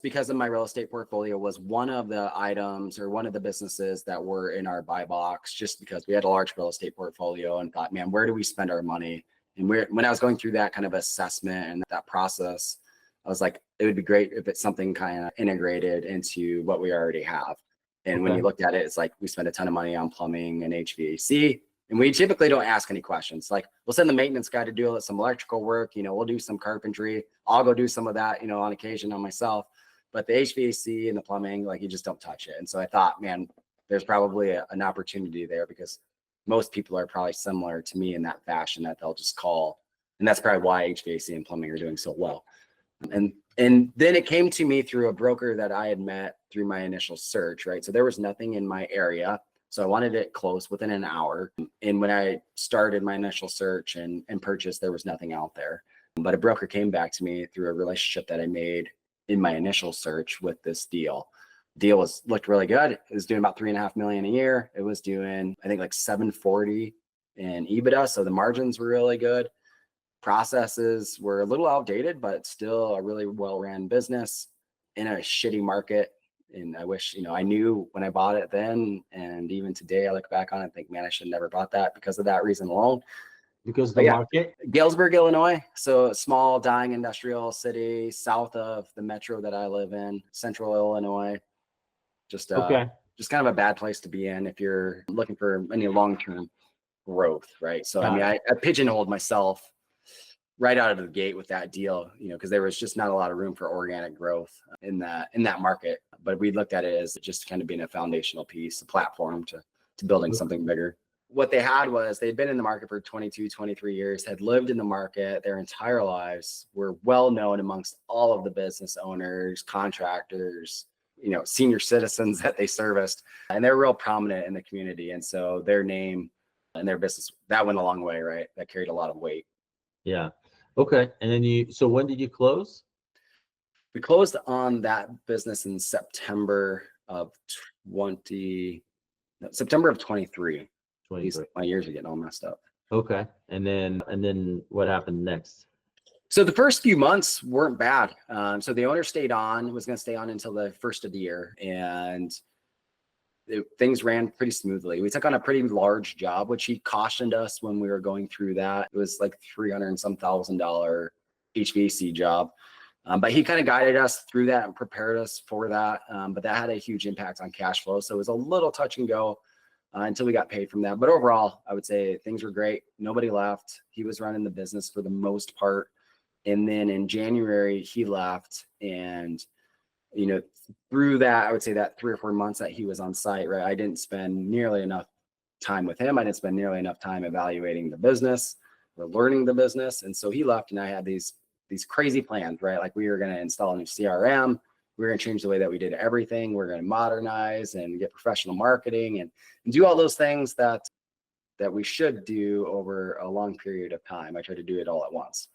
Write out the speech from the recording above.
because of my real estate portfolio was one of the items or one of the businesses that were in our buy box, just because we had a large real estate portfolio and thought, man, where do we spend our money? And when I was going through that kind of assessment and that process, I was like, it would be great if it's something kind of integrated into what we already have. And when you looked at it, it's like we spend a ton of money on plumbing and HVAC, and we typically don't ask any questions. Like, we'll send the maintenance guy to do some electrical work, we'll do some carpentry. I'll go do some of that, on occasion on myself. But the HVAC and the plumbing, like, you just don't touch it. And so I thought, man, there's probably an opportunity there, because most people are probably similar to me in that fashion, that they'll just call. And that's probably why HVAC and plumbing are doing so well. And then it came to me through a broker that I had met through my initial search, right? So there was nothing in my area. So I wanted it close within an hour. And when I started my initial search and purchased, there was nothing out there. But a broker came back to me through a relationship that I made in my initial search with this deal. Deal looked really good. It was doing about $3.5 million a year. It was doing, I think, like 740 in EBITDA. So the margins were really good. Processes were a little outdated, but still a really well-ran business in a shitty market. And I wish, I knew when I bought it then, and even today I look back on it and think, man, I should have never bought that because of that reason alone. Because the market? Galesburg, Illinois. So a small, dying industrial city south of the metro that I live in, central Illinois. Just kind of a bad place to be in if you're looking for any long-term growth, right? So, I pigeonholed myself right out of the gate with that deal, because there was just not a lot of room for organic growth in that market. But we looked at it as just kind of being a foundational piece, a platform to building something bigger. What they had was they'd been in the market for 22, 23 years, had lived in the market their entire lives, were well known amongst all of the business owners, contractors, senior citizens that they serviced, and they're real prominent in the community. And so their name and their business, that went a long way, right? That carried a lot of weight. Yeah. Okay. And then so when did you close? We closed on that business in September of 23. My years are getting all messed up. Okay. And then what happened next? So the first few months weren't bad. So the owner was going to stay on until the first of the year, and things ran pretty smoothly. We took on a pretty large job, which he cautioned us when we were going through that. It was like $300 and some thousand HVAC job. But he kind of guided us through that and prepared us for that. But that had a huge impact on cash flow. So it was a little touch and go until we got paid from that. But overall, I would say things were great. Nobody left. He was running the business for the most part. And then in January, he left. And, through that, I would say that 3 or 4 months that he was on site, right, I didn't spend nearly enough time with him. I didn't spend nearly enough time evaluating the business or learning the business. And so he left, and I had these crazy plans, right? Like, we were going to install a new CRM. We were going to change the way that we did everything. We're going to modernize and get professional marketing and do all those things that we should do over a long period of time. I tried to do it all at once.